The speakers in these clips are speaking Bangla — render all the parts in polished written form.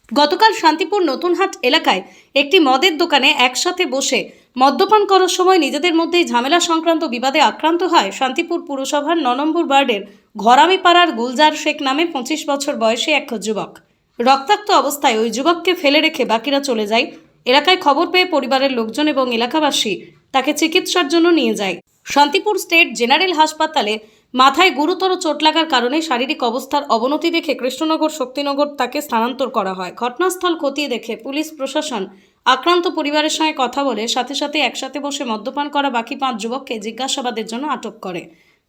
গতকাল শান্তিপুর নতুনহাট এলাকায় একটি মদের দোকানে একসাথে বসে মদ্যপান করার সময় নিজেদের মধ্যেই ঝামেলা সংক্রান্ত বিবাদে আক্রান্ত হয় শান্তিপুর পুরসভার ৯ নম্বর ওয়ার্ডের ঘরামিপাড়ার গুলজার শেখ নামে ২৫ বছর বয়সী এক যুবক। রক্তাক্ত অবস্থায় ওই যুবককে ফেলে রেখে বাকিরা চলে যায়। এলাকায় খবর পেয়ে পরিবারের লোকজন এবং এলাকাবাসী তাকে চিকিৎসার জন্য নিয়ে যায়। শান্তিপুর স্টেট জেনারেল হাসপাতালে মাথায় গুরুতর চোট লাগার কারণে শারীরিক অবস্থার অবনতি দেখে কৃষ্ণনগর শক্তিনগর তাকে স্থানান্তর করা হয়। ঘটনাস্থল খতিয়ে দেখে পুলিশ প্রশাসন আক্রান্ত পরিবারের সঙ্গে কথা বলে সাথে একসাথে বসে মদ্যপান করা বাকি 5 যুবককে জিজ্ঞাসাবাদের জন্য আটক করে।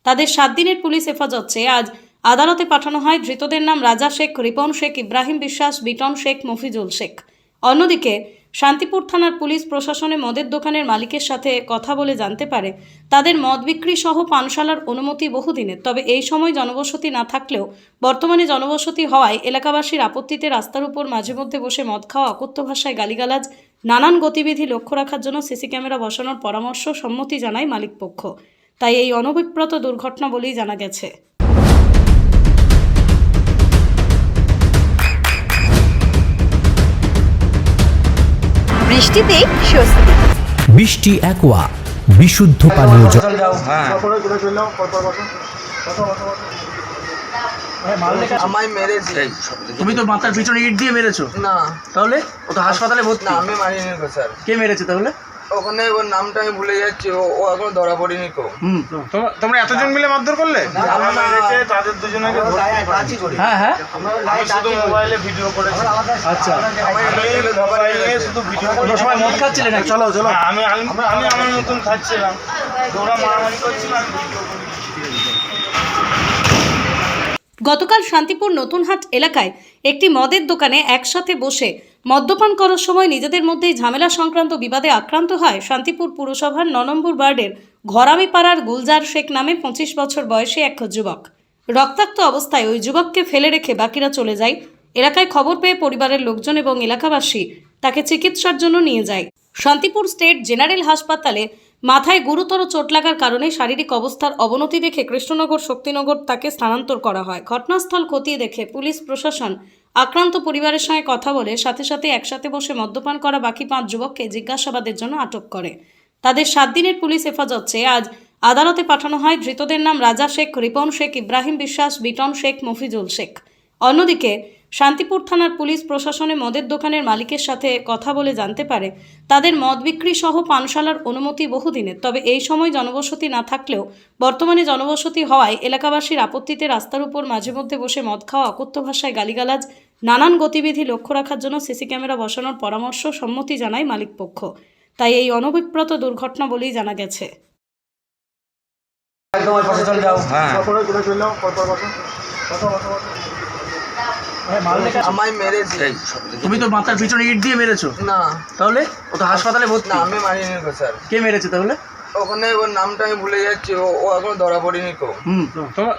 তাদের 7 দিনের পুলিশ হেফাজত চেয়ে আজ আদালতে পাঠানো হয়। ধৃতদের নাম রাজা শেখ, রিপন শেখ, ইব্রাহিম বিশ্বাস, বিটন শেখ, মফিজুল শেখ। অন্যদিকে শান্তিপুর থানার পুলিশ প্রশাসনে মদের দোকানের মালিকের সাথে কথা বলে জানতে পারে তাদের মদ বিক্রি সহ পানশালার অনুমতি বহুদিনের, তবে এই সময় জনবসতি না থাকলেও বর্তমানে জনবসতি হওয়ায় এলাকাবাসীর আপত্তিতে রাস্তার উপর মাঝে মধ্যে বসে মদ খাওয়া, অকথ্য ভাষায় গালিগালাজ, নানান গতিবিধি লক্ষ্য রাখার জন্য সিসি ক্যামেরা বসানোর পরামর্শ সম্মতি জানায় মালিকপক্ষ। তাই এই অনভিপ্রেত দুর্ঘটনা বলেই জানা গেছে। বৃষ্টিতে স্বস্তি। বৃষ্টি অ্যাকোয়া বিশুদ্ধ পানীয় জল। আমায় মেরেছে। তুমি তো মাথার পিছনে ইট দিয়ে মেরেছো? না। তাহলে ও তো হাসপাতালে ভর্তি। না, আমি মারিনি গো স্যার। কে মেরেছে তাহলে? ওখানে ওর নামটা আমি ভুলে যাচ্ছি, ও এখনো ধরা পড়েনি কো। তোমরা এতজন মিলে মারধর করলে? আমরা মেরেছে তাদের দুজনকে ধরতে পারি। হ্যাঁ আমরা শুধু মোবাইলে ভিডিও করেছি। আচ্ছা, মোবাইলে শুধু ভিডিও করে। ওরা সবাই মদ খাচ্ছিলে নাকি? চলো আমি আমার মতন খাচ্ছিলাম, ওরা মারামারি করছিল, আমি ভিডিও করি। গতকাল শান্তিপুর নতুনহাট এলাকায় একটি মদের দোকানে একসাথে বসে মদ্যপান করার সময় নিজেদের মধ্যেই ঝামেলা সংক্রান্ত বিবাদে আক্রান্ত হয় শান্তিপুর পুরসভার ৯ নম্বর ওয়ার্ডের ঘরামিপাড়ার গুলজার শেখ নামে 25 বছর বয়সী এক যুবক। রক্তাক্ত অবস্থায় ওই যুবককে ফেলে রেখে বাকিরা চলে যায়। এলাকায় খবর পেয়ে পরিবারের লোকজন এবং এলাকাবাসী তাকে চিকিৎসার জন্য নিয়ে যায়। শান্তিপুর স্টেট জেনারেল হাসপাতালে মাথায় গুরুতর চোট লাগার কারণে শারীরিক অবস্থার অবনতি দেখে কৃষ্ণনগর শক্তিনগর তাকে স্থানান্তর করা হয়। ঘটনাস্থল খতিয়ে দেখে পুলিশ প্রশাসন আক্রান্ত পরিবারের সঙ্গে কথা বলে সাথে একসাথে বসে মদ্যপান করা বাকি 5 যুবককে জিজ্ঞাসাবাদের জন্য আটক করে। তাদের 7 দিনের পুলিশ হেফাজত চেয়ে আজ আদালতে পাঠানো হয়। ধৃতদের নাম রাজা শেখ, রিপন শেখ, ইব্রাহিম বিশ্বাস, বিটন শেখ, মফিজুল শেখ। অন্যদিকে শান্তিপুর থানার পুলিশ প্রশাসনে মদের দোকানের মালিকের সাথে কথা বলে জানতে পারে তাদের মদ বিক্রি সহ পানশালার অনুমতি বহুদিনের, তবে এই সময় জনবসতি না থাকলেও বর্তমানে জনবসতি হওয়ায় এলাকাবাসীর আপত্তিতে রাস্তার উপর মাঝে মধ্যে বসে মদ খাওয়া, অকথ্য ভাষায় গালিগালাজ, নানান গতিবিধি লক্ষ্য রাখার জন্য সিসি ক্যামেরা বসানোর পরামর্শ সম্মতি জানায় মালিকপক্ষ। তাই এই অনভিপ্রেত দুর্ঘটনা বলেই জানা গেছে। আমায় মেরেছে। তুমি তো মাথার পিছনে ইট দিয়ে মেরেছো? না। তাহলে ও তো হাসপাতালে ভর্তি। না, আমি মারিনি গো স্যার। কে মেরেছে তাহলে? ওখানে ওর নামটা আমি ভুলে যাচ্ছি, ও এখনো ধরা পড়েনি কো।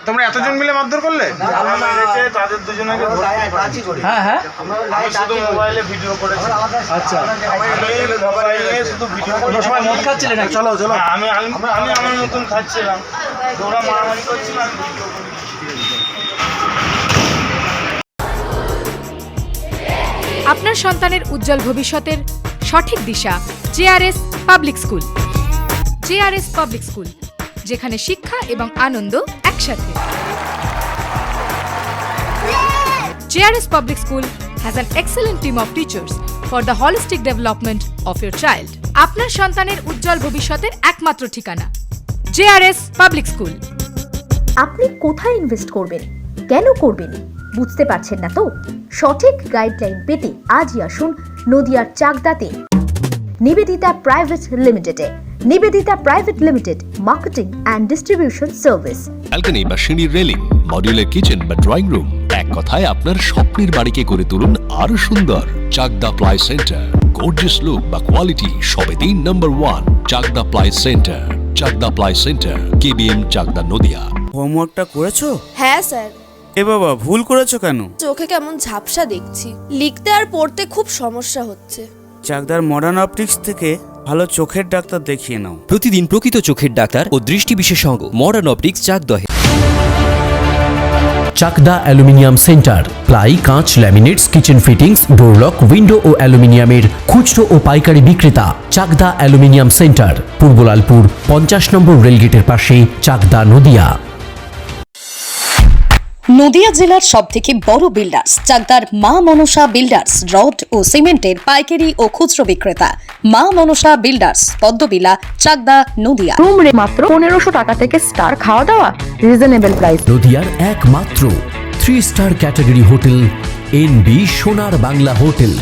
তোমরা এতজন মিলে মারধর করলে? আমরা মেরেছে তাদের দুজনকে ধরতে পারি। হ্যাঁ, আমি শুধু মোবাইলে ভিডিও করেছি। আচ্ছা, মোবাইলে শুধু ভিডিও করি। ওরা সবাই মদ খাচ্ছিলে নাকি? চলো আমি আমার মতন খাচ্ছিলাম, ওরা মারামারি করছিল, আমি ভিডিও করি। আপনার সন্তানের উজ্জ্বল ভবিষ্যতের সঠিক দিশা JRS public school. JRS public school, যেখানে শিক্ষা এবং আনন্দ একসাথে। JRS public school has an excellent team of teachers for the holistic development of your child. আপনার সন্তানের উজ্জ্বল ভবিষ্যতের একমাত্র ঠিকানা জেআরএস পাবলিক স্কুল। আপনি কোথায় ইনভেস্ট করবেন, কেন করবেন বুঝতে পারছেন না তো? সঠিক গাইডলাইন পেতে আজই আসুন নদিয়ার চাকদাতে নিবেদিতা প্রাইভেট লিমিটেডে। Nivedita private limited, marketing and distribution service. Balcony বা সিঁড়ির রেলিং, মডিউলার কিচেন বা ড্রয়িং রুম, এক কথায় আপনার স্বপ্নের বাড়িকে করে তুলুন আরো সুন্দর। Chakdaha ply centre, gorgeous look বা কোয়ালিটি সবে 3 number 1 Chakdaha ply centre. Chakdaha ply centre, KBM, Chakdaha, Nadia. হোমওয়ার্কটা করেছো? হ্যাঁ স্যার। এ বাবা, ভুল করেছো কেন? চোখে কেমন ঝাপসা দেখছি, লিখতে আর পড়তে খুব সমস্যা হচ্ছে। চাকদার মডার্ন অপটিক্স থেকে ভালো চোখের ডাক্তার দেখিয়ে নাও। প্রতিদিন প্রকৃত চোখের ডাক্তার ও দৃষ্টি বিশেষজ্ঞ মডার্ন অপটিক্স চাকদহে। চাকদা অ্যালুমিনিয়াম সেন্টার, প্লাই, কাঁচ, laminates, kitchen fittings, door lock, window ও অ্যালুমিনিয়ামের খুচরো ও পাইকারি বিক্রেতা। Chakdaha aluminium centre, Purbalalpur 50 number রেলগেটের পাশে, চাকদা, নদিয়া। নদিয়া জেলার সবথেকে বড় বিল্ডার্স চাকদার মা মনসা বিল্ডার্স, রড ও সিমেন্টের পাইকারি ও খুচরো বিক্রেতা। মা মনসা বিল্ডার্স, পদ্মবিলা, চাকদা, নদিয়া। রুম রে মাত্র 1500 টাকা থেকে স্টার, খাওয়া দাওয়া রিজনেবল প্রাইস। নদিয়ার একমাত্র 3 স্টার ক্যাটাগরি হোটেল এনবি সোনার বাংলা হোটেল,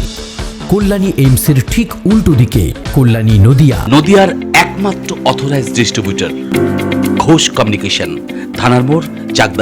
কল্যাণী এইমসের ঠিক উল্টো দিকে, কল্যাণী, নদিয়া। নদিয়ার একমাত্র অথরাইজড ডিস্ট্রিবিউটর ঘোষ কমিউনিকেশন, থানার মোড়, চাকদা।